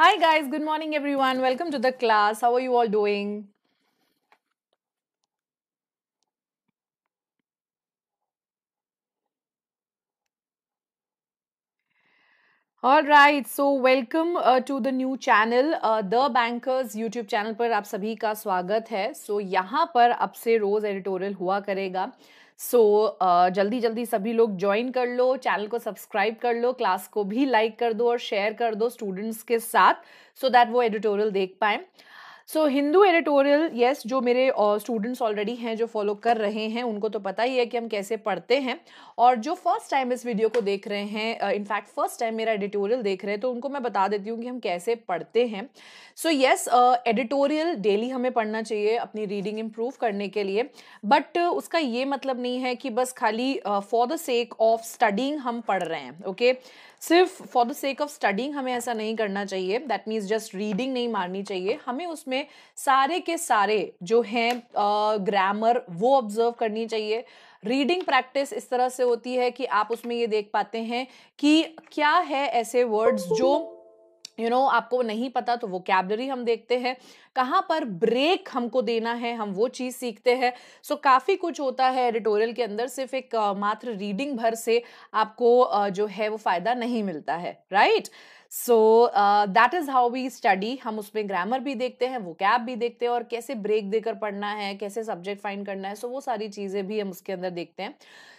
Hi guys, good morning everyone. Welcome to the class. How are you all doing? All right, so welcome to the new channel. The Bankers YouTube channel पर आप सभी का स्वागत है. So यहाँ पर अब से रोज एडिटोरियल हुआ करेगा. सो जल्दी जल्दी सभी लोग ज्वाइन कर लो, चैनल को सब्सक्राइब कर लो, क्लास को भी लाइक कर दो और शेयर कर दो स्टूडेंट्स के साथ सो दैट वो एडिटोरियल देख पाएं. सो हिंदू एडिटोरियल यस, जो मेरे स्टूडेंट्स ऑलरेडी हैं जो फॉलो कर रहे हैं उनको तो पता ही है कि हम कैसे पढ़ते हैं. और जो फर्स्ट टाइम इस वीडियो को देख रहे हैं, इनफैक्ट फर्स्ट टाइम मेरा एडिटोरियल देख रहे हैं, तो उनको मैं बता देती हूँ कि हम कैसे पढ़ते हैं. सो यस, एडिटोरियल डेली हमें पढ़ना चाहिए अपनी रीडिंग इम्प्रूव करने के लिए. बट उसका ये मतलब नहीं है कि बस खाली for the sake of studying हम पढ़ रहे हैं. ओके, सिर्फ for the sake of studying हमें ऐसा नहीं करना चाहिए. दैट मीन्स जस्ट रीडिंग नहीं मारनी चाहिए. हमें उसमें सारे के सारे जो हैं ग्रामर वो ऑब्जर्व करनी चाहिए. रीडिंग प्रैक्टिस इस तरह से होती है कि आप उसमें ये देख पाते हैं कि क्या है ऐसे वर्ड्स जो आपको नहीं पता, तो वोकैबुलरी हम देखते हैं. कहाँ पर ब्रेक हमको देना है हम वो चीज सीखते हैं. सो काफी कुछ होता है एडिटोरियल के अंदर. सिर्फ एक मात्र रीडिंग भर से आपको जो है वो फायदा नहीं मिलता है, right. So that is how we study. हम उसमें ग्रामर भी देखते हैं, वोकैब भी देखते हैं, और कैसे ब्रेक देकर पढ़ना है, कैसे सब्जेक्ट फाइंड करना है. सो वो सारी चीजें भी हम उसके अंदर देखते हैं.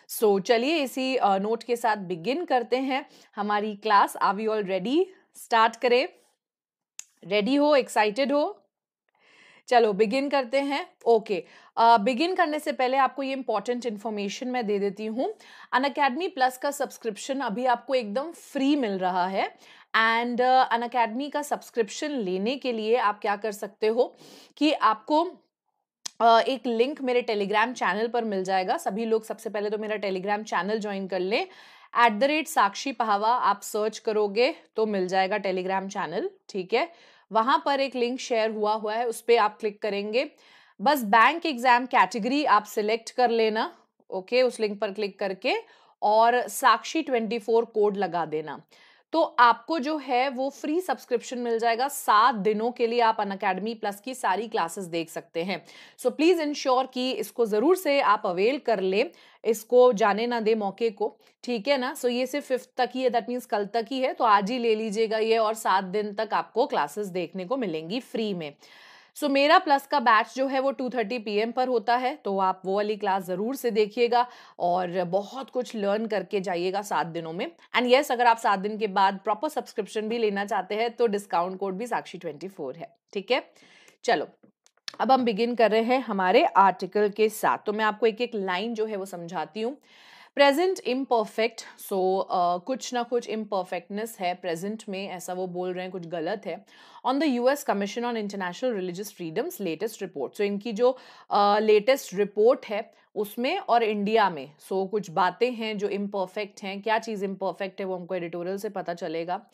सो चलिए इसी नोट के साथ बिगिन करते हैं हमारी class. Are we all ready? Start करें. रेडी हो, एक्साइटेड हो? चलो बिगिन करते हैं. ओके, बिगिन करने से पहले आपको ये इंपॉर्टेंट इंफॉर्मेशन मैं दे देती हूँ. अनअकैडमी प्लस का सब्सक्रिप्शन अभी आपको एकदम फ्री मिल रहा है. एंड अनअकैडमी का सब्सक्रिप्शन लेने के लिए आप क्या कर सकते हो कि आपको एक लिंक मेरे टेलीग्राम चैनल पर मिल जाएगा. सभी लोग सबसे पहले तो मेरा टेलीग्राम चैनल ज्वाइन कर लें. @साक्षी पहावा आप सर्च करोगे तो मिल जाएगा टेलीग्राम चैनल. ठीक है, वहां पर एक लिंक शेयर हुआ हुआ है, उस पर आप क्लिक करेंगे. बस बैंक एग्जाम कैटेगरी आप सिलेक्ट कर लेना. ओके, उस लिंक पर क्लिक करके और साक्षी 24 कोड लगा देना. तो आपको जो है वो फ्री सब्सक्रिप्शन मिल जाएगा. 7 दिनों के लिए आप अनअकैडमी प्लस की सारी क्लासेस देख सकते हैं. सो प्लीज इंश्योर कि इसको जरूर से आप अवेल कर ले, इसको जाने ना दे मौके को. ठीक है ना. सो ये सिर्फ 5th तक ही है, दैट मीन्स कल तक ही है, तो आज ही ले लीजिएगा ये, और 7 दिन तक आपको क्लासेस देखने को मिलेंगी फ्री में. सो मेरा प्लस का बैच जो है वो 2:30 PM पर होता है, तो आप वो वाली क्लास जरूर से देखिएगा और बहुत कुछ लर्न करके जाइएगा 7 दिनों में. एंड यस, अगर आप 7 दिन के बाद प्रॉपर सब्सक्रिप्शन भी लेना चाहते हैं तो डिस्काउंट कोड भी साक्षी 24 है. ठीक है, चलो अब हम बिगिन कर रहे हैं हमारे आर्टिकल के साथ. तो मैं आपको एक एक लाइन जो है वो समझाती हूँ. Present imperfect. सो कुछ ना कुछ इम्परफेक्टनेस है प्रेजेंट में, ऐसा वो बोल रहे हैं, कुछ गलत है. On the US commission on international religious freedoms latest report. So इनकी जो लेटेस्ट रिपोर्ट है उसमें और इंडिया में कुछ बातें हैं जो इम्परफेक्ट हैं. क्या चीज़ इम्परफेक्ट है वो हमको एडिटोरियल से पता चलेगा.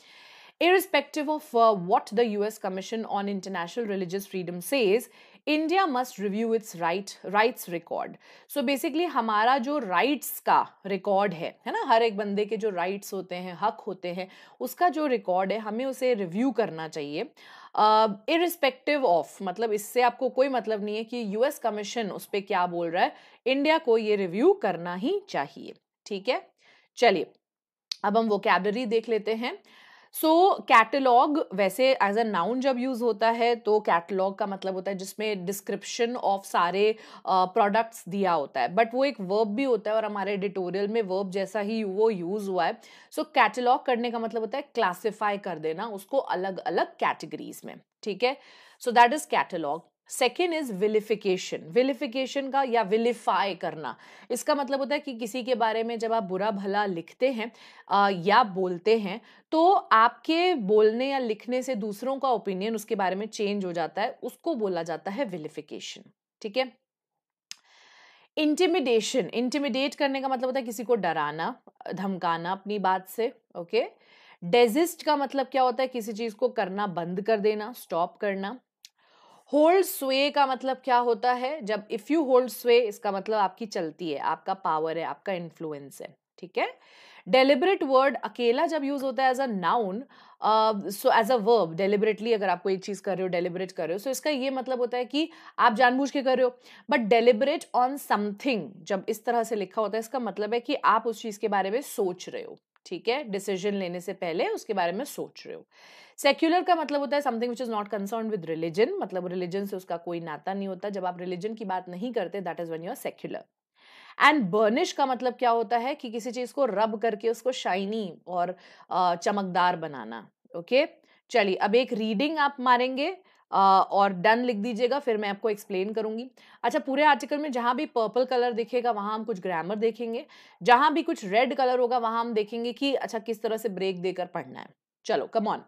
Irrespective of what the US Commission on International Religious Freedom says, India must review its rights record. So basically हमारा जो rights का record है ना, हर एक बंदे के जो rights होते हैं, हक होते हैं, उसका जो record है हमें उसे review करना चाहिए. Irrespective of मतलब इससे आपको कोई मतलब नहीं है कि US कमीशन उस पर क्या बोल रहा है, इंडिया को ये रिव्यू करना ही चाहिए. ठीक है, चलिए अब हम वोकैबुलरी देख लेते हैं. कैटलॉग वैसे एज अ नाउन जब यूज होता है तो कैटलॉग का मतलब होता है जिसमें डिस्क्रिप्शन ऑफ सारे प्रोडक्ट्स दिया होता है, बट वो एक वर्ब भी होता है और हमारे एडिटोरियल में वर्ब जैसा ही वो यूज हुआ है. कैटलॉग करने का मतलब होता है क्लासिफाई कर देना उसको अलग अलग कैटेगरीज में. ठीक है, सो that is catalogue. Second is vilification. Vilification का या विलिफाई करना, इसका मतलब होता है कि किसी के बारे में जब आप बुरा भला लिखते हैं या बोलते हैं तो आपके बोलने या लिखने से दूसरों का ओपिनियन उसके बारे में चेंज हो जाता है, उसको बोला जाता है विलिफिकेशन. ठीक है. इंटिमिडेशन. इंटिमिडेट करने का मतलब होता है किसी को डराना, धमकाना अपनी बात से. ओके. डेजिस्ट का मतलब क्या होता है, किसी चीज को करना बंद कर देना, स्टॉप करना. होल्ड स्वे का मतलब क्या होता है, जब इफ यू होल्ड स्वे इसका मतलब आपकी चलती है, आपका पावर है, आपका इन्फ्लुएंस है. ठीक है. डेलिबरेट वर्ड अकेला जब यूज होता है as a noun, so as a verb, deliberately अगर आप कोई चीज कर रहे हो, डेलिबरेट कर रहे हो, सो इसका ये मतलब होता है कि आप जानबूझ के कर रहे हो। बट डेलिबरेट ऑन समथिंग जब इस तरह से लिखा होता है, इसका मतलब है कि आप उस चीज के बारे में सोच रहे हो, ठीक है, डिसीजन लेने से पहले उसके बारे में सोच रहे हो। सेक्युलर का मतलब होता है something which is not concern with religion, मतलब रिलीजन से उसका कोई नाता नहीं होता, जब आप रिलीजन की बात नहीं करते, that is when you are secular. And burnish का मतलब क्या होता है कि किसी चीज को रब करके उसको शाइनी और चमकदार बनाना। ओके, चलिए अब एक रीडिंग आप मारेंगे और डन लिख दीजिएगा, फिर मैं आपको एक्सप्लेन करूंगी। अच्छा, पूरे आर्टिकल में जहां भी पर्पल कलर दिखेगा वहां हम कुछ ग्रामर देखेंगे, जहां भी कुछ रेड कलर होगा वहां हम देखेंगे कि अच्छा किस तरह से ब्रेक देकर पढ़ना है। चलो कम ऑन।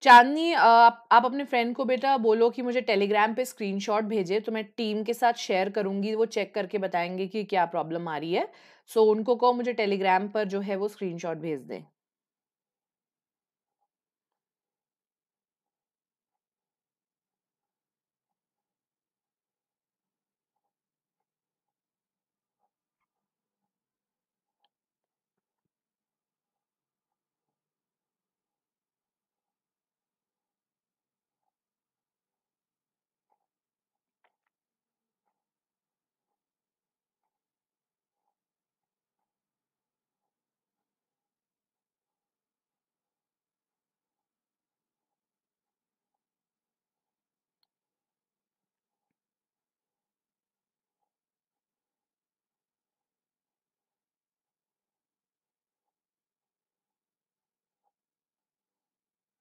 चांदनी, आप अपने फ्रेंड को बेटा बोलो कि मुझे टेलीग्राम पे स्क्रीनशॉट भेजे, तो मैं टीम के साथ शेयर करूंगी, वो चेक करके बताएंगे कि क्या प्रॉब्लम आ रही है। सो उनको कहो मुझे टेलीग्राम पर जो है वो स्क्रीनशॉट भेज दें।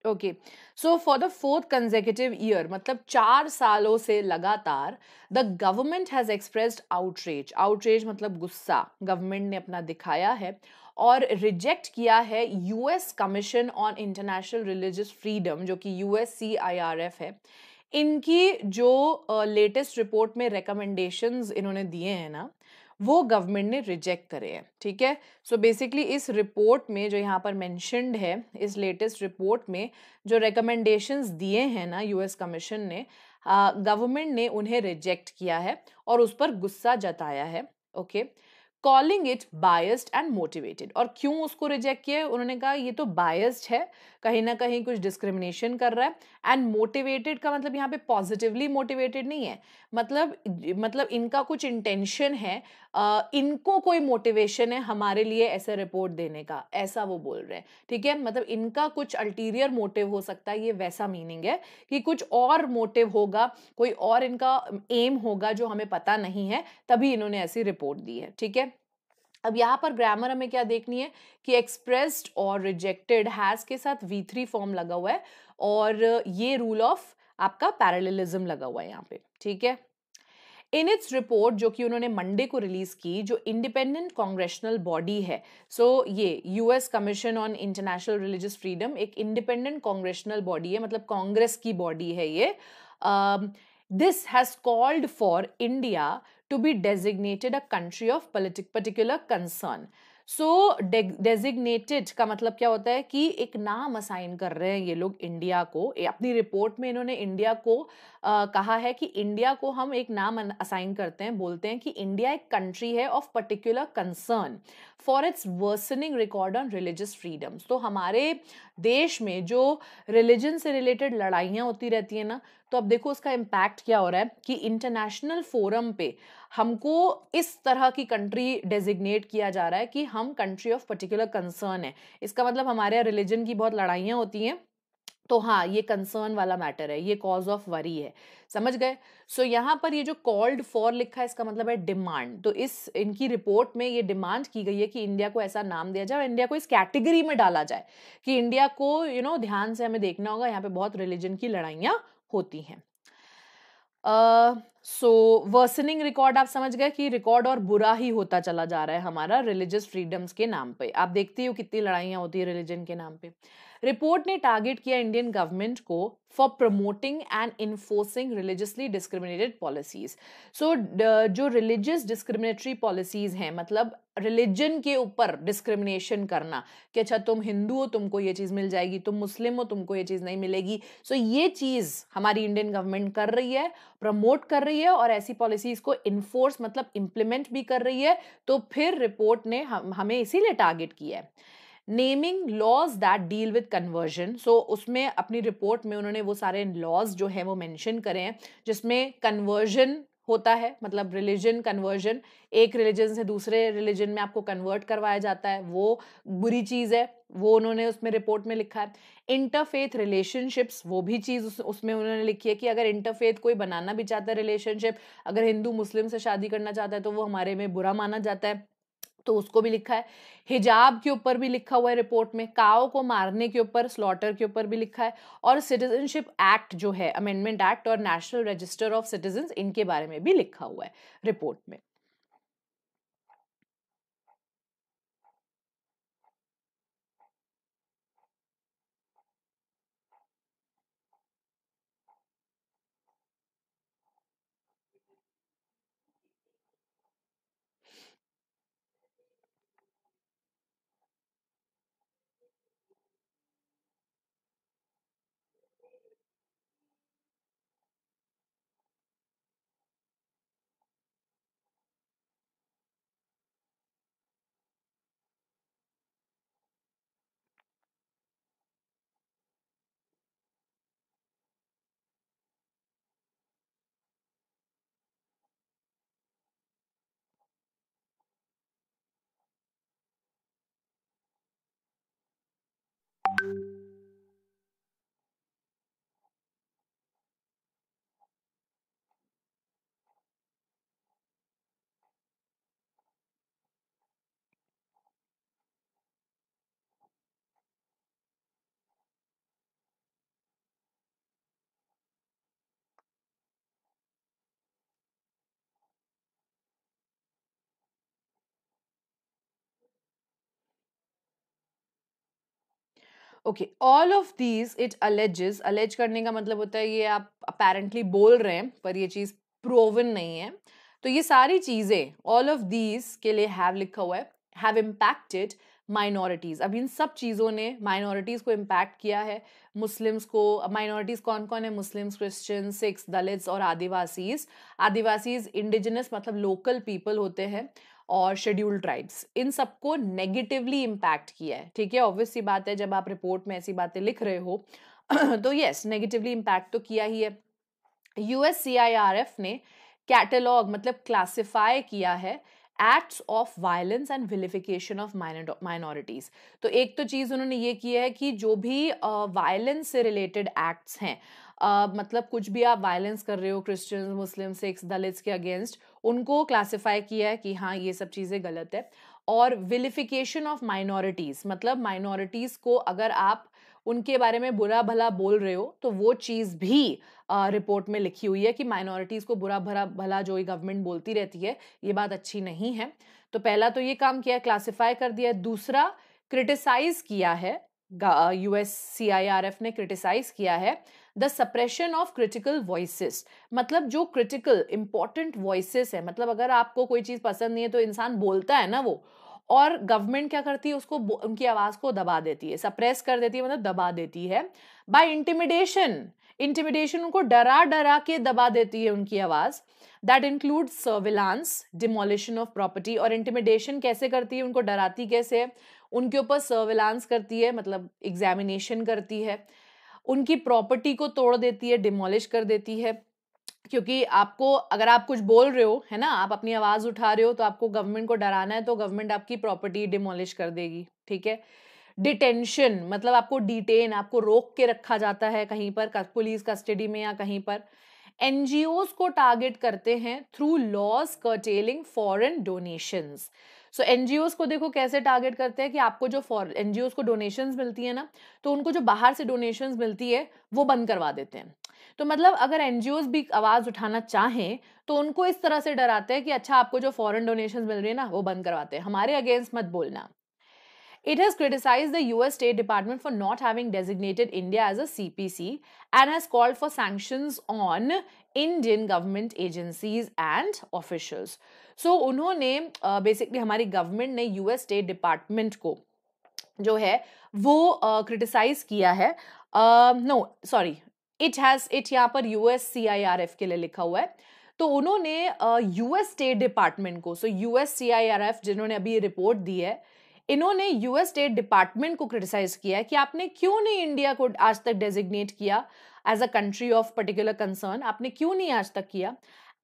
Okay, so for the fourth consecutive year, मतलब 4 सालों से लगातार, the government has expressed outrage, outrage मतलब गुस्सा, गवर्नमेंट ने अपना दिखाया है और रिजेक्ट किया है US commission on international religious freedom, जो कि USCIRF है। इनकी जो लेटेस्ट रिपोर्ट में रिकमेंडेशंस इन्होंने दिए हैं ना, वो गवर्नमेंट ने रिजेक्ट करे हैं, ठीक है। सो बेसिकली इस रिपोर्ट में जो यहाँ पर मेंशन्ड है, इस लेटेस्ट रिपोर्ट में जो रिकमेंडेशंस दिए हैं ना यूएस कमीशन ने, गवर्नमेंट ने उन्हें रिजेक्ट किया है और उस पर गुस्सा जताया है। Okay, calling it biased and motivated. और क्यों उसको रिजेक्ट किया है, उन्होंने कहा ये तो बायस्ड है, कहीं ना कहीं कुछ डिस्क्रिमिनेशन कर रहा है। एंड मोटिवेटेड का मतलब यहाँ पे पॉजिटिवली मोटिवेटेड नहीं है, मतलब इनका कुछ इंटेंशन है, इनको कोई मोटिवेशन है हमारे लिए ऐसे रिपोर्ट देने का, ऐसा वो बोल रहे हैं, ठीक है। मतलब इनका कुछ अल्टीरियर मोटिव हो सकता है, ये वैसा मीनिंग है कि कुछ और मोटिव होगा, कोई और इनका एम होगा जो हमें पता नहीं है, तभी इन्होंने ऐसी रिपोर्ट दी है, ठीक है। अब यहाँ पर ग्रामर हमें क्या देखनी है कि एक्सप्रेस्ड और रिजेक्टेड हैज के साथ V3 फॉर्म लगा हुआ है और ये रूल ऑफ आपका पैरेललिज्म लगा हुआ है यहाँ पे, ठीक है। इन इट्स रिपोर्ट जो कि उन्होंने मंडे को रिलीज की, जो इंडिपेंडेंट कांग्रेशनल बॉडी है, सो ये US commission on international religious freedom एक इंडिपेंडेंट कांग्रेशनल बॉडी है, मतलब कांग्रेस की बॉडी है ये। This has called for India to be designated a country of particular concern. So designated का मतलब क्या होता है कि एक नाम असाइन कर रहे हैं ये लोग इंडिया को, अपनी रिपोर्ट में इन्होंने इंडिया को कहा है कि इंडिया को हम एक नाम असाइन करते हैं, बोलते हैं कि इंडिया एक कंट्री है of particular concern for its worsening record on religious freedoms. तो हमारे देश में जो रिलीजन से रिलेटेड लड़ाइयाँ होती रहती है ना, तो अब देखो उसका इम्पैक्ट क्या हो रहा है कि इंटरनेशनल फोरम पे हमको इस तरह की कंट्री डेजिग्नेट किया जा रहा है कि हम कंट्री ऑफ पर्टिकुलर कंसर्न है। इसका मतलब हमारे यहाँ रिलीजन की बहुत लड़ाइयाँ होती हैं, तो हाँ ये कंसर्न वाला मैटर है, ये कॉज ऑफ वरी है, समझ गए। सो यहाँ पर ये जो कॉल्ड फॉर लिखा है, इसका मतलब है डिमांड। तो इस इनकी रिपोर्ट में ये डिमांड की गई है कि इंडिया को ऐसा नाम दिया जाए और इंडिया को इस कैटेगरी में डाला जाए कि इंडिया को ध्यान से हमें देखना होगा, यहाँ पे बहुत रिलीजन की लड़ाइयाँ होती हैं। सो वर्सनिंग रिकॉर्ड आप समझ गए कि रिकॉर्ड और बुरा ही होता चला जा रहा है हमारा रिलीजियस फ्रीडम्स के नाम पे। आप देखते हो कितनी लड़ाइयाँ होती है रिलीजन के नाम पे। रिपोर्ट ने टारगेट किया इंडियन गवर्नमेंट को for promoting and enforcing religiously discriminated policies. So जो रिलीजियस डिस्क्रिमिनेटरी पॉलिसीज हैं, मतलब रिलीजन के ऊपर डिस्क्रिमिनेशन करना कि अच्छा तुम हिंदू हो तुमको ये चीज मिल जाएगी, तुम मुस्लिम हो तुमको ये चीज नहीं मिलेगी। सो ये चीज हमारी इंडियन गवर्नमेंट कर रही है, प्रमोट कर रही है और ऐसी पॉलिसीज को इन्फोर्स मतलब इंप्लीमेंट भी कर रही है। तो फिर रिपोर्ट ने हमें इसीलिए टारगेट किया है। Naming laws that deal with conversion, so उसमें अपनी रिपोर्ट में उन्होंने वो सारे लॉज जो है वो मेंशन करे हैं जिसमें कन्वर्जन होता है, मतलब रिलीजन कन्वर्जन, एक रिलीजन से दूसरे रिलीजन में आपको कन्वर्ट करवाया जाता है, वो बुरी चीज है, वो उन्होंने उसमें रिपोर्ट में लिखा है। इंटरफेथ रिलेशनशिप्स, वो भी चीज उसमें उन्होंने लिखी है कि अगर इंटरफेथ कोई बनाना भी चाहता है रिलेशनशिप, अगर हिंदू मुस्लिम से शादी करना चाहता है तो वो हमारे में बुरा माना जाता है, तो उसको भी लिखा है। हिजाब के ऊपर भी लिखा हुआ है रिपोर्ट में, काओ को मारने के ऊपर, स्लॉटर के ऊपर भी लिखा है, और सिटीजनशिप एक्ट जो है, अमेंडमेंट एक्ट और नेशनल रजिस्टर ऑफ सिटीजन, इनके बारे में भी लिखा हुआ है रिपोर्ट में। Okay, all of these it alleges, allege करने का मतलब होता है ये आप अपेरेंटली बोल रहे हैं पर ये चीज प्रूवन नहीं है। तो ये सारी चीजें ऑल ऑफ दीज के लिए हैव लिखा हुआ है, हैव इम्पैक्टेड माइनॉरिटीज। अब इन सब चीजों ने माइनॉरिटीज को इम्पैक्ट किया है। मुस्लिम्स को, माइनॉरिटीज कौन कौन है? मुस्लिम्स, क्रिश्चियन, सिख्स, दलित्स और आदिवासीज। आदिवासीज इंडिजिनस मतलब लोकल पीपल होते हैं, और शेड्यूल्ड ट्राइब्स, इन सबको नेगेटिवली इम्पैक्ट किया है। ठीक है, ऑब्वियस सी बात है जब आप रिपोर्ट में ऐसी बातें लिख रहे हो तो यस, नेगेटिवली इम्पैक्ट तो किया ही है। यूएससीआईआरएफ ने कैटलॉग मतलब क्लासिफाई किया है acts of violence and vilification of minorities. तो एक तो चीज उन्होंने ये की है कि जो भी वायलेंस से रिलेटेड एक्ट्स हैं, मतलब कुछ भी आप वायलेंस कर रहे हो क्रिश्चियंस, मुस्लिम, सिख्स, दलित्स के अगेंस्ट, उनको क्लासिफाई किया है कि हाँ ये सब चीजें गलत है। और विलिफिकेशन ऑफ माइनॉरिटीज मतलब माइनॉरिटीज को अगर आप उनके बारे में बुरा भला बोल रहे हो तो वो चीज भी रिपोर्ट में लिखी हुई है कि माइनॉरिटीज को बुरा भला भला जो गवर्नमेंट बोलती रहती है ये बात अच्छी नहीं है। तो पहला तो ये काम किया, क्लासिफाई कर दिया। दूसरा, क्रिटिसाइज किया है, यूएससीआईआरएफ ने क्रिटिसाइज किया है the suppression of critical voices. मतलब जो क्रिटिकल इंपॉर्टेंट वॉइसेस है, मतलब अगर आपको कोई चीज पसंद नहीं है तो इंसान बोलता है ना वो, और गवर्नमेंट क्या करती है, उसको उनकी आवाज को दबा देती है, सप्रेस कर देती है, मतलब दबा देती है बाय इंटिमिडेशन। इंटिमिडेशन, उनको डरा डरा के दबा देती है उनकी आवाज। That include surveillance, demolition of property. और इंटिमिडेशन कैसे करती है, उनको डराती कैसे है? उनके ऊपर सर्विलांस करती है, मतलब एग्जामिनेशन करती है, उनकी प्रॉपर्टी को तोड़ देती है, डिमोलिश कर देती है। क्योंकि आपको, अगर आप कुछ बोल रहे हो है ना, आप अपनी आवाज उठा रहे हो, तो आपको गवर्नमेंट को डराना है तो गवर्नमेंट आपकी प्रॉपर्टी डिमोलिश कर देगी। ठीक है। डिटेंशन मतलब आपको डिटेन, आपको रोक के रखा जाता है कहीं पर, पुलिस कस्टडी में या कहीं पर। एनजीओज को टारगेट करते हैं through laws curtailing foreign donations. So NGOs को देखो कैसे टारगेट करते हैं कि आपको जो एनजीओज को डोनेशंस मिलती है ना, तो उनको जो बाहर से डोनेशंस मिलती है वो बंद करवा देते हैं। तो मतलब अगर एनजीओज भी आवाज उठाना चाहें तो उनको इस तरह से डराते हैं कि अच्छा आपको जो फॉरेन डोनेशंस मिल रही है ना वो बंद करवाते हैं, हमारे अगेंस्ट मत बोलना। It has criticized the US State Department for not having designated India as a CPC and has called for sanctions on Indian government agencies and officials. So उन्होंने basically हमारी government ने US State Department को जो है वो criticise किया है. No sorry, it यहाँ पर USCIRF के लिए लिखा हुआ है. तो उन्होंने US स्टेट डिपार्टमेंट को, सो USCIRF जिन्होंने अभी रिपोर्ट दी है, इन्होंने US स्टेट डिपार्टमेंट को क्रिटिसाइज किया है कि आपने क्यों नहीं इंडिया को आज तक डेजिग्नेट किया as a country of particular concern, आपने क्यों नहीं आज तक किया.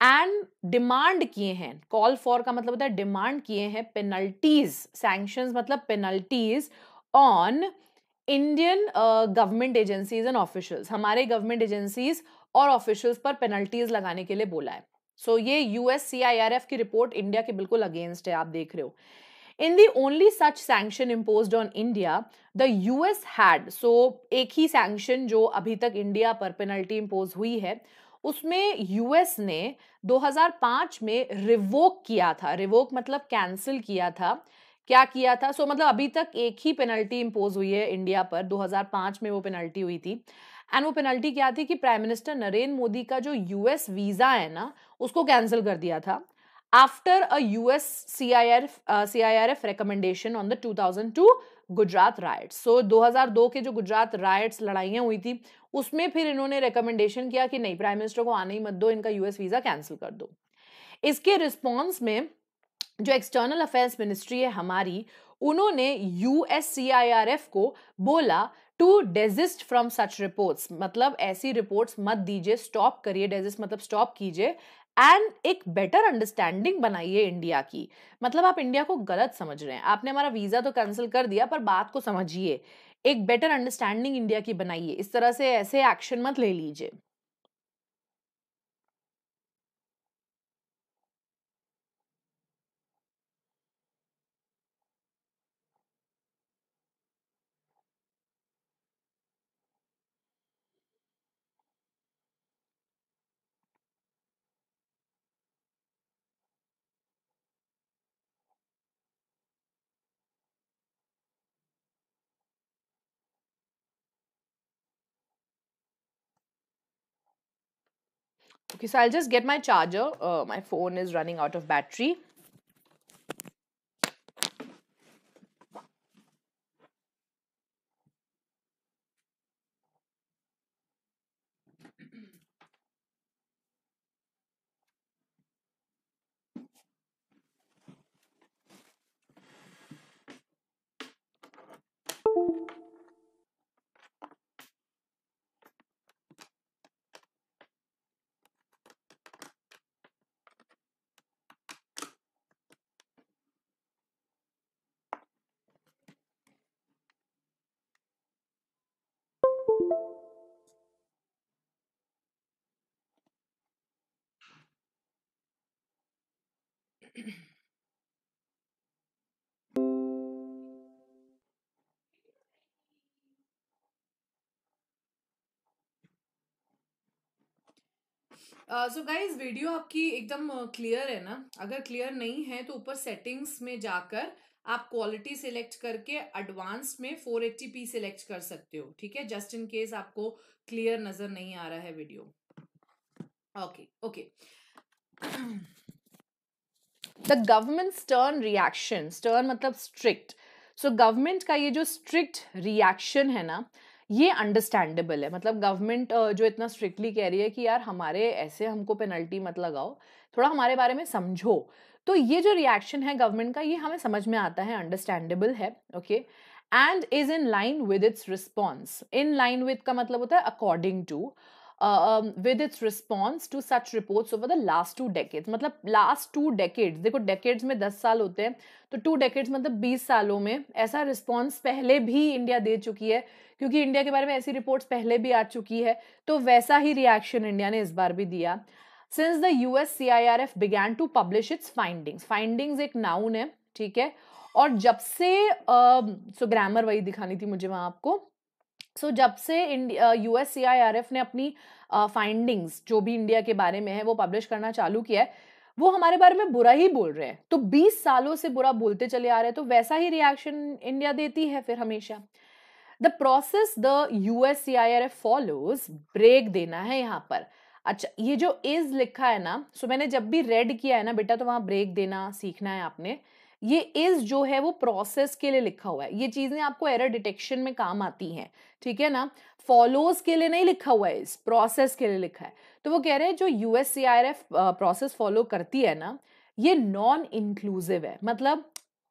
एंड डिमांड किए हैं, कॉल फॉर का मतलब होता है डिमांड किए हैं पेनल्टीज, सैंक्शंस मतलब penalties on Indian government agencies and officials, हमारे गवर्नमेंट एजेंसीज और ऑफिशियल्स पर पेनल्टीज लगाने के लिए बोला है. सो ये USCIRF की रिपोर्ट इंडिया के बिल्कुल अगेंस्ट है, आप देख रहे हो. In the only such sanction imposed on India, the US had, so एक ही सैंक्शन जो अभी तक इंडिया पर पेनल्टी इम्पोज हुई है, उसमें US ने 2005 में रिवोक किया था. रिवोक मतलब कैंसिल किया था. क्या किया था? सो मतलब अभी तक एक ही पेनल्टी इम्पोज हुई है इंडिया पर, 2005 में वो पेनल्टी हुई थी. एंड वो पेनल्टी क्या थी कि प्राइम मिनिस्टर नरेंद्र मोदी का जो US वीजा है ना, उसको कैंसिल कर दिया था after a CIRF recommendation on the 2002 Gujarat riots. So 2002 के जो गुजरात राइट्स लड़ाइयाँ हुई थी, उसमें फिर इन्होंने रिकमेंडेशन किया कि नहीं, प्राइम मिनिस्टर को आने ही मत दो, इनका US वीजा कैंसिल कर दो. इसके रिस्पॉन्स में जो एक्सटर्नल अफेयर्स मिनिस्ट्री है हमारी, उन्होंने USCIRF को बोला to desist from such reports, मतलब ऐसी रिपोर्ट्स मत दीजिए, स्टॉप करिए. डेजिस्ट मतलब स्टॉप कीजिए एंड एक बेटर अंडरस्टैंडिंग बनाइए इंडिया की. मतलब आप इंडिया को गलत समझ रहे हैं. आपने हमारा वीजा तो कैंसिल कर दिया, पर बात को समझिए, एक बेटर अंडरस्टैंडिंग इंडिया की बनाइए. इस तरह से ऐसे एक्शन मत ले लीजिए. Okay, so I'll just get my charger. My phone is running out of battery. So guys, video आपकी एकदम क्लियर है ना? अगर क्लियर नहीं है तो ऊपर सेटिंग्स में जाकर आप क्वालिटी सिलेक्ट करके एडवांस में 480p सिलेक्ट कर सकते हो. ठीक है, जस्ट इन केस आपको क्लियर नजर नहीं आ रहा है video. Okay okay. The government stern reaction, stern मतलब स्ट्रिक्ट. सो गवर्नमेंट का ये जो स्ट्रिक्ट रिएक्शन है ना, ये अंडरस्टैंडेबल है. मतलब गवर्नमेंट जो इतना स्ट्रिक्टली कह रही है कि यार हमारे ऐसे हमको पेनल्टी मत लगाओ, थोड़ा हमारे बारे में समझो. तो ये जो रिएक्शन है गवर्नमेंट का, ये हमें समझ में आता है, अंडरस्टैंडेबल है. Okay. And is in line with its response. In line with का मतलब होता है according to, with its response to such reports over the last 2 decades. मतलब last 2 decades, देखो decades में 10 साल होते हैं, तो 2 decades मतलब 20 सालों में ऐसा रिस्पॉन्स पहले भी इंडिया दे चुकी है, क्योंकि इंडिया के बारे में ऐसी रिपोर्ट्स पहले भी आ चुकी है. तो वैसा ही रिएक्शन इंडिया ने इस बार भी दिया. Since the USCIRF began to publish its findings, findings एक नाउन है, ठीक है, और जब से सो ग्रामर वही दिखानी थी मुझे वहां आपको. सो जब से USCIRF ने अपनी फाइंडिंग्स जो भी इंडिया के बारे में है वो पब्लिश करना चालू किया है, वो हमारे बारे में बुरा ही बोल रहे हैं, तो 20 सालों से बुरा बोलते चले आ रहे हैं, तो वैसा ही रिएक्शन इंडिया देती है फिर हमेशा। The process the USCIRF follows, break देना है यहाँ पर। अच्छा, ये जो इज लिखा है ना, सो मैंने जब भी रेड किया है ना बेटा, तो वहां ब्रेक देना सीखना है आपने। ये इज जो है वो प्रोसेस के लिए लिखा हुआ है, ये चीजें आपको एरर डिटेक्शन में काम आती हैं, ठीक है ना। फॉलोज के लिए नहीं लिखा हुआ है, इस प्रोसेस के लिए लिखा है। तो वो कह रहे हैं जो USCIRF प्रोसेस फॉलो करती है ना, ये नॉन इंक्लूसिव है, मतलब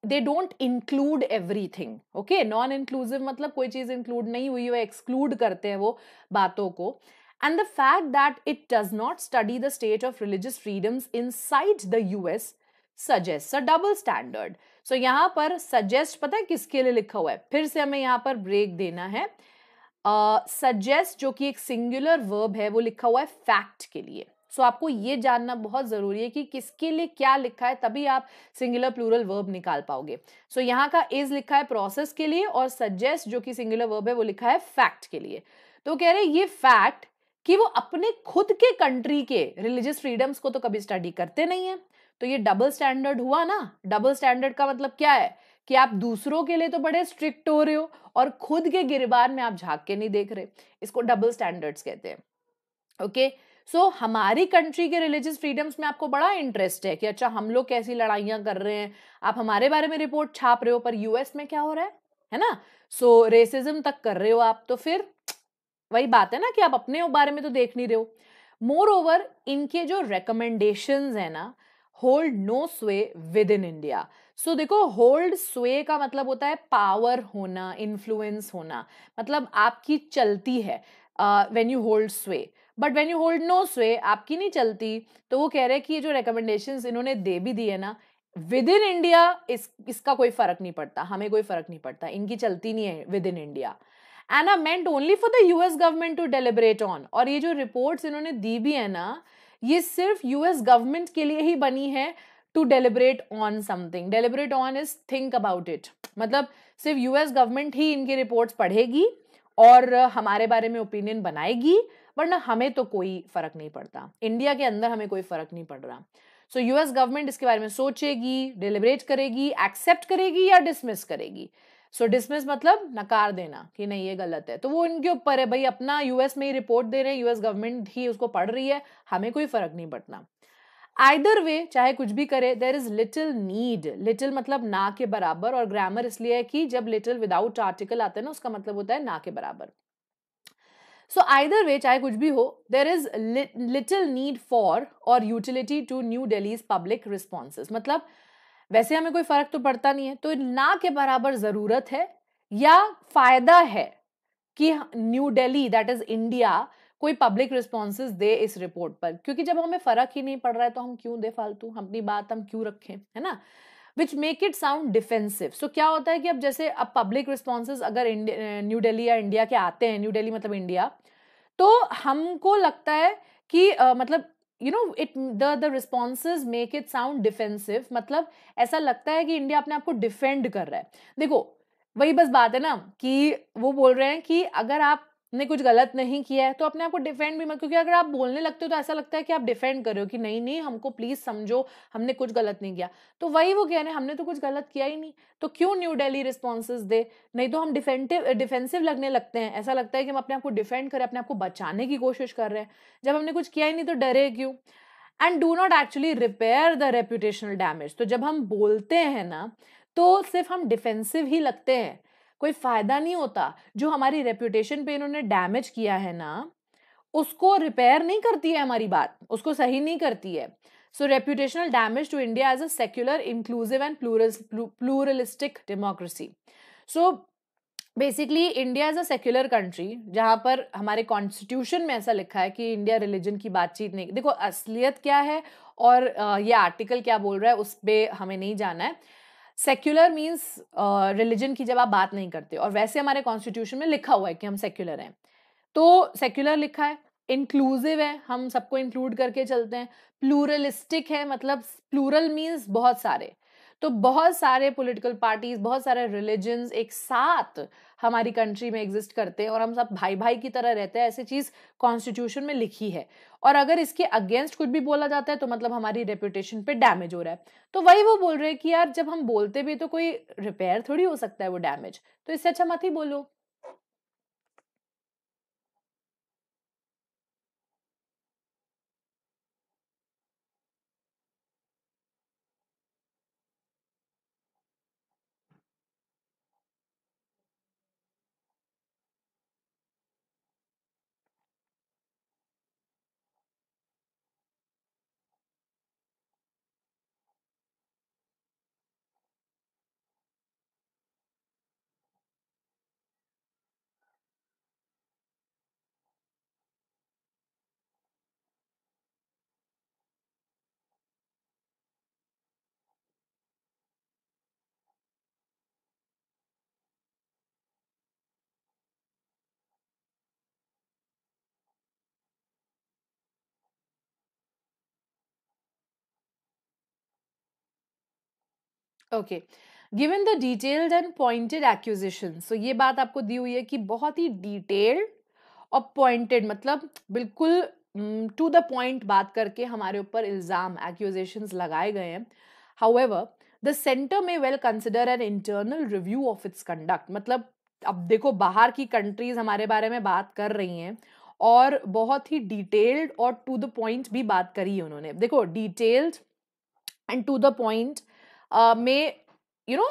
they don't include everything. Okay, non inclusive मतलब कोई चीज इंक्लूड नहीं हुई है, एक्सक्लूड करते हैं वो बातों को। And the fact that it does not study the state of religious freedoms inside the US suggest a double standard. So यहाँ पर सजेस्ट पता है किसके लिए लिखा हुआ है, फिर से हमें यहाँ पर ब्रेक देना है। सजेस्ट जो कि एक सिंगुलर वर्ब है, वो लिखा हुआ है फैक्ट के लिए। सो आपको ये जानना बहुत जरूरी है कि किसके लिए क्या लिखा है, तभी आप सिंगुलर प्लूरल वर्ब निकाल पाओगे। सो यहाँ का इज लिखा है प्रोसेस के लिए, और सजेस्ट जो कि सिंगुलर वर्ब है वो लिखा है फैक्ट के लिए। तो कह रहे ये फैक्ट कि वो अपने खुद के कंट्री के रिलीजियस फ्रीडम्स को तो कभी स्टडी करते नहीं है। तो ये डबल स्टैंडर्ड हुआ ना। डबल स्टैंडर्ड का मतलब क्या है कि आप दूसरों के लिए तो बड़े स्ट्रिक्ट हो रहे हो और खुद के गिरबान में आप झांक के नहीं देख रहे। इसको डबल स्टैंडर्ड्स कहते हैं। ओके, सो हमारी कंट्री के रिलीजियस फ्रीडम्स में आपको बड़ा इंटरेस्ट है कि अच्छा हम लोग कैसी लड़ाइयां कर रहे हैं, आप हमारे बारे में रिपोर्ट छाप रहे हो, पर US में क्या हो रहा है ना। सो रेसिज्म तक कर रहे हो आप, तो फिर वही बात है ना कि आप अपने बारे में तो देख नहीं रहे हो। मोर ओवर इनके जो रिकमेंडेशंस है ना, होल्ड नो स्वे विद इन इंडिया। सो देखो, होल्ड स्वे का मतलब होता है पावर होना, इन्फ्लुएंस होना, मतलब आपकी चलती है when you hold sway. But when you hold no sway, आपकी नहीं चलती। तो वो कह रहे हैं कि ये जो रिकमेंडेशंस इन्होंने दे भी दी है ना, विद इन इंडिया इसका कोई फर्क नहीं पड़ता, हमें कोई फर्क नहीं पड़ता, इनकी चलती नहीं है within India. And are meant only for the US government to deliberate on. और ये जो रिपोर्ट्स इन्होंने दी भी है ना, ये सिर्फ US गवर्नमेंट के लिए ही बनी है to deliberate on something. Deliberate on is think about it, मतलब सिर्फ US गवर्नमेंट ही इनकी रिपोर्ट्स पढ़ेगी और हमारे बारे में ओपिनियन बनाएगी, वरना हमें तो कोई फर्क नहीं पड़ता, इंडिया के अंदर हमें कोई फर्क नहीं पड़ रहा। सो US गवर्नमेंट इसके बारे में सोचेगी, डेलिब्रेट करेगी, एक्सेप्ट करेगी या डिसमिस करेगी। सो डिसमिस मतलब नकार देना कि नहीं ये गलत है, तो वो इनके ऊपर है भाई, अपना US में ही रिपोर्ट दे रहे हैं, US गवर्नमेंट ही उसको पढ़ रही है, हमें कोई फर्क नहीं पड़ता। आइदर वे, चाहे कुछ भी करे, there is little need. Little मतलब ना के बराबर, और ग्रामर इसलिए है कि जब लिटिल विदाउट आर्टिकल आता है ना, उसका मतलब होता है ना के बराबर। सो आइदर वे, चाहे कुछ भी हो, there is little need for और utility to new Delhi's public responses. मतलब वैसे हमें कोई फर्क तो पड़ता नहीं है, तो ना के बराबर जरूरत है या फायदा है कि new Delhi that is India कोई पब्लिक रिस्पॉन्सेज दे इस रिपोर्ट पर। क्योंकि जब हमें फर्क ही नहीं पड़ रहा है तो हम क्यों दे फालतू, हम अपनी बात हम क्यों रखें, है ना। Which make it sound defensive. So क्या होता है कि अब जैसे अब पब्लिक रिस्पॉन्सेज अगर न्यू दिल्ली या इंडिया के आते हैं, न्यू दिल्ली मतलब इंडिया, तो हमको लगता है कि मतलब you know it the responses make it sound defensive, मतलब ऐसा लगता है कि इंडिया अपने आप को डिफेंड कर रहा है। देखो वही बस बात है ना कि वो बोल रहे हैं कि अगर आपने कुछ गलत नहीं किया है तो अपने आप को डिफेंड भी मत, क्योंकि अगर आप बोलने लगते हो तो ऐसा लगता है कि आप डिफेंड कर रहे हो कि नहीं नहीं हमको प्लीज समझो, हमने कुछ गलत नहीं किया। तो वही वो कह रहे हैं, हमने तो कुछ गलत किया ही नहीं, तो क्यों न्यू दिल्ली रिस्पॉन्सेज दे। नहीं तो हम डिफेंसिव लगने लगते हैं, ऐसा लगता है कि हम अपने आप को डिफेंड करें, अपने आप को बचाने की कोशिश कर रहे हैं, जब हमने कुछ किया ही नहीं तो डरे क्यों। And do not actually repair the reputational damage. तो जब हम बोलते हैं ना, तो सिर्फ हम डिफेंसिव ही लगते हैं, कोई फायदा नहीं होता। जो हमारी रेपुटेशन पे इन्होंने डैमेज किया है ना, उसको रिपेयर नहीं करती है हमारी बात, उसको सही नहीं करती है। So reputational damage to India as a secular, inclusive and pluralistic democracy. So basically India is a secular country, जहां पर हमारे कॉन्स्टिट्यूशन में ऐसा लिखा है कि इंडिया रिलीजन की बातचीत नहीं। देखो असलियत क्या है और ये आर्टिकल क्या बोल रहा है उस पर हमें नहीं जाना है। सेक्युलर मीन्स रिलीजन की जब आप बात नहीं करते, और वैसे हमारे कॉन्स्टिट्यूशन में लिखा हुआ है कि हम सेक्युलर हैं, तो सेक्युलर लिखा है। इंक्लूसिव है, हम सबको इंक्लूड करके चलते हैं। प्लूरलिस्टिक है, मतलब प्लूरल मीन्स बहुत सारे, तो बहुत सारे पॉलिटिकल पार्टीज, बहुत सारे रिलीजन्स एक साथ हमारी कंट्री में एग्जिस्ट करते हैं और हम सब भाई भाई की तरह रहते हैं, ऐसी चीज कॉन्स्टिट्यूशन में लिखी है। और अगर इसके अगेंस्ट कुछ भी बोला जाता है तो मतलब हमारी रेपुटेशन पे डैमेज हो रहा है। तो वही वो बोल रहे हैं कि यार जब हम बोलते भी तो कोई रिपेयर थोड़ी हो सकता है वो डैमेज, तो इससे अच्छा मत ही बोलो। Okay, given the detailed and pointed accusation, so ये बात आपको दी हुई है कि बहुत ही डिटेल्ड और पॉइंटेड, मतलब बिल्कुल टू द पॉइंट बात करके हमारे ऊपर इल्जाम, एक्यूजेशंस लगाए गए हैं। हाउएवर द सेंटर में well consider an internal review of its conduct, मतलब अब देखो बाहर की कंट्रीज हमारे बारे में बात कर रही हैं और बहुत ही डिटेल्ड और टू द पॉइंट भी बात करी है उन्होंने। देखो detailed and to the point में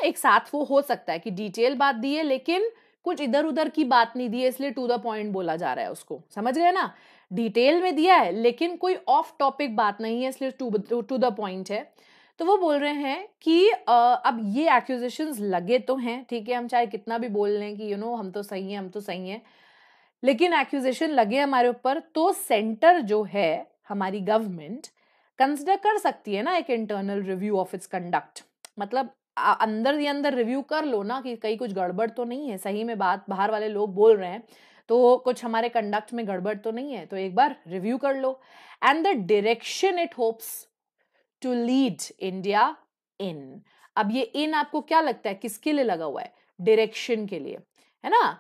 एक साथ वो हो सकता है कि डिटेल बात दी है लेकिन कुछ इधर उधर की बात नहीं दी है, इसलिए टू द पॉइंट बोला जा रहा है उसको, समझ गए ना। डिटेल में दिया है लेकिन कोई ऑफ टॉपिक बात नहीं है, इसलिए टू द पॉइंट है। तो वो बोल रहे हैं कि अब ये एक्यूजिशंस लगे तो हैं, ठीक है, हम चाहे कितना भी बोल लें कि हम तो सही हैं, हम तो सही हैं, लेकिन एक्यूजेशन लगे हमारे ऊपर, तो सेंटर जो है, हमारी गवर्नमेंट कंसिडर कर सकती है ना एक internal review of its conduct. मतलब अंदर ही अंदर रिव्यू कर लो ना कि कहीं कुछ गड़बड़ तो नहीं है, सही में बात बाहर वाले लोग बोल रहे हैं तो कुछ हमारे कंडक्ट में गड़बड़ तो नहीं है, तो एक बार रिव्यू कर लो। And the direction it hopes to lead India in, अब ये इन आपको क्या लगता है किसके लिए लगा हुआ है? डायरेक्शन के लिए, है ना।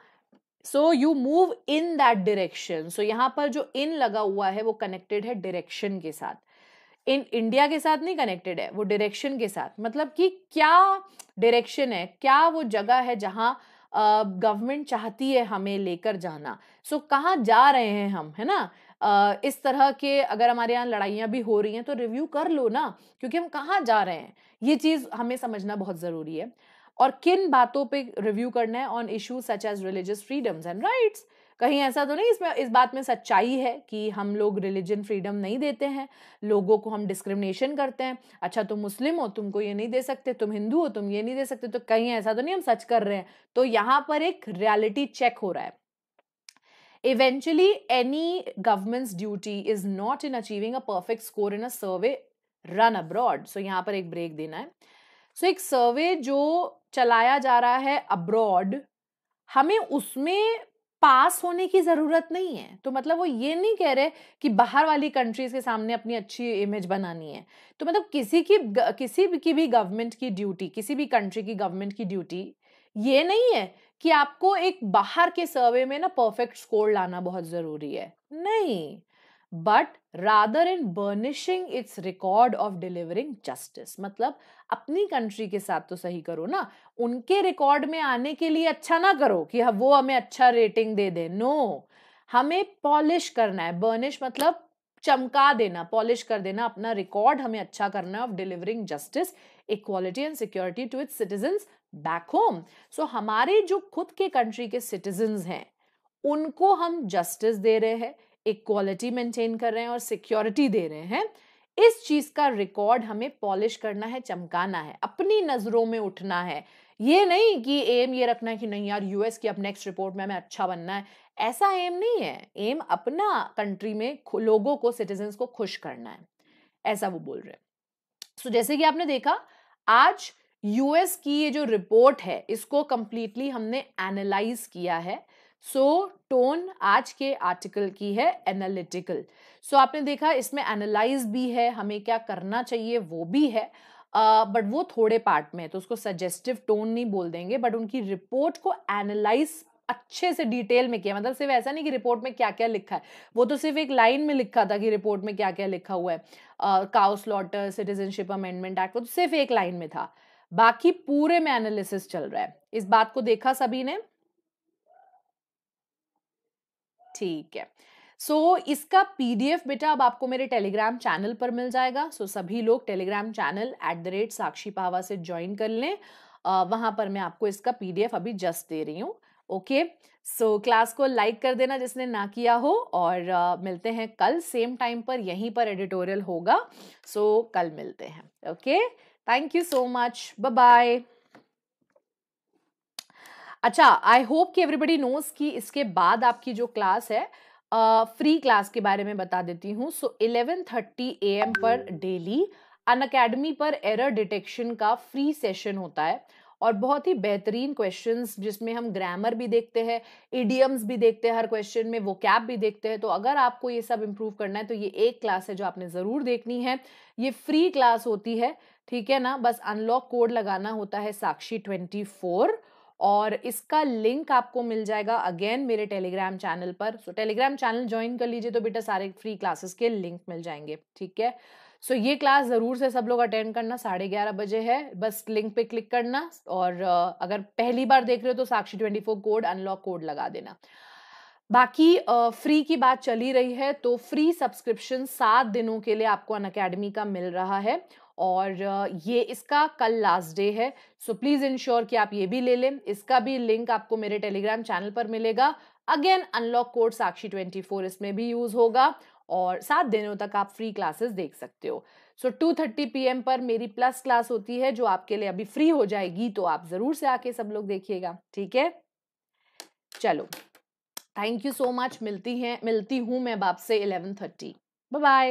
So you move in that direction, so यहां पर जो इन लगा हुआ है वो कनेक्टेड है डायरेक्शन के साथ, इन इंडिया के साथ नहीं कनेक्टेड है, वो डायरेक्शन के साथ। मतलब कि क्या डायरेक्शन है, क्या वो जगह है जहां गवर्नमेंट चाहती है हमें लेकर जाना। सो कहाँ जा रहे हैं हम, है ना। इस तरह के अगर हमारे यहाँ लड़ाइयाँ भी हो रही हैं तो रिव्यू कर लो ना, क्योंकि हम कहाँ जा रहे हैं ये चीज हमें समझना बहुत जरूरी है। और किन बातों पे रिव्यू करना है? On issues such as religious freedoms and rights. कहीं ऐसा तो नहीं इसमें इस बात में सच्चाई है कि हम लोग रिलीजन फ्रीडम नहीं देते हैं, लोगों को हम डिस्क्रिमिनेशन करते हैं। अच्छा तुम मुस्लिम हो, तुमको ये नहीं दे सकते, तुम हिंदू हो, तुम ये नहीं दे सकते, तो कहीं ऐसा तो नहीं हम सच कर रहे हैं। तो यहाँ पर एक रियलिटी चेक हो रहा है। Eventually, any government's duty is not in achieving a perfect score in a survey run abroad. So यहाँ पर एक ब्रेक देना है। So एक सर्वे जो चलाया जा रहा है अब्रॉड, हमें उसमें पास होने की जरूरत नहीं है। तो मतलब वो ये नहीं कह रहे कि बाहर वाली कंट्रीज के सामने अपनी अच्छी इमेज बनानी है। तो मतलब किसी की भी गवर्नमेंट की ड्यूटी, किसी भी कंट्री की गवर्नमेंट की ड्यूटी ये नहीं है कि आपको एक बाहर के सर्वे में ना परफेक्ट स्कोर लाना बहुत जरूरी है, नहीं, but rather in burnishing it's record of delivering justice. मतलब अपनी कंट्री के साथ तो सही करो ना, उनके रिकॉर्ड में आने के लिए अच्छा ना करो कि वो हमें अच्छा रेटिंग दे दे। नो, हमें पॉलिश करना है। बर्निश मतलब चमका देना, पॉलिश कर देना, अपना रिकॉर्ड हमें अच्छा करना है of delivering justice, equality and security to its citizens back home. So हमारे जो खुद के कंट्री के सिटीजन्स हैं उनको हम जस्टिस दे रहे हैं, इक्वालिटी मेंटेन कर रहे हैं और सिक्योरिटी दे रहे हैं। इस चीज का रिकॉर्ड हमें पॉलिश करना है, चमकाना है, अपनी नजरों में उठना है। ये नहीं कि एम ये रखना है कि नहीं यार यूएस की अब नेक्स्ट रिपोर्ट में हमें अच्छा बनना है, ऐसा एम नहीं है। एम अपना कंट्री में लोगों को, सिटीजन्स को खुश करना है, ऐसा वो बोल रहे हैं। सो जैसे कि आपने देखा आज यूएस की ये जो रिपोर्ट है इसको कंप्लीटली हमने एनालाइज किया है। सो टोन आज के आर्टिकल की है एनालिटिकल। सो आपने देखा इसमें एनालाइज भी है, हमें क्या करना चाहिए वो भी है। बट वो थोड़े पार्ट में है, तो उसको सजेस्टिव टोन नहीं बोल देंगे, बट उनकी रिपोर्ट को एनालाइज अच्छे से डिटेल में किया। मतलब सिर्फ ऐसा नहीं कि रिपोर्ट में क्या क्या लिखा है, वो तो सिर्फ एक लाइन में लिखा था कि रिपोर्ट में क्या क्या लिखा हुआ है, cow slaughter, citizenship amendment act, वो तो सिर्फ एक लाइन में था, बाकी पूरे में एनालिसिस चल रहा है। इस बात को देखा सभी ने? ठीक है। इसका पीडीएफ बेटा अब आपको मेरे टेलीग्राम चैनल पर मिल जाएगा। सभी लोग टेलीग्राम चैनल @साक्षी पावा से ज्वाइन कर लें। वहां पर मैं आपको इसका पीडीएफ अभी जस्ट दे रही हूँ। ओके, क्लास को लाइक कर देना जिसने ना किया हो, और मिलते हैं कल सेम टाइम पर, यहीं पर एडिटोरियल होगा। कल मिलते हैं। Okay, thank you so much, bye bye. अच्छा, आई होप कि एवरीबडी नोज कि इसके बाद आपकी जो क्लास है, फ्री क्लास के बारे में बता देती हूँ। 11:30 AM पर डेली अनअकैडमी पर एरर डिटेक्शन का फ्री सेशन होता है, और बहुत ही बेहतरीन क्वेश्चंस जिसमें हम ग्रामर भी देखते हैं, इडियम्स भी देखते हैं हर क्वेश्चन में, वोकैब भी देखते हैं। तो अगर आपको ये सब इंप्रूव करना है तो ये एक क्लास है जो आपने जरूर देखनी है। ये फ्री क्लास होती है, ठीक है ना? बस अनलॉक कोड लगाना होता है साक्षी24, और इसका लिंक आपको मिल जाएगा अगेन मेरे टेलीग्राम चैनल पर। टेलीग्राम चैनल ज्वाइन कर लीजिए तो बेटा सारे फ्री क्लासेस के लिंक मिल जाएंगे, ठीक है? ये क्लास जरूर से सब लोग अटेंड करना, 11:30 बजे है। बस लिंक पे क्लिक करना, और अगर पहली बार देख रहे हो तो साक्षी24 कोड, अनलॉक कोड लगा देना। बाकी फ्री की बात चली रही है, तो फ्री सब्सक्रिप्शन 7 दिनों के लिए आपको अनअकैडमी का मिल रहा है, और ये इसका कल लास्ट डे है। प्लीज इंश्योर कि आप ये भी ले लें। इसका भी लिंक आपको मेरे टेलीग्राम चैनल पर मिलेगा। अगेन अनलॉक कोड साक्षी24 इसमें भी यूज होगा, और 7 दिनों तक आप फ्री क्लासेस देख सकते हो। 2:30 PM पर मेरी प्लस क्लास होती है जो आपके लिए अभी फ्री हो जाएगी, तो आप जरूर से आके सब लोग देखिएगा, ठीक है? चलो, थैंक यू सो मच। मिलती हूँ मैं अब आपसे 11:30। Bye bye.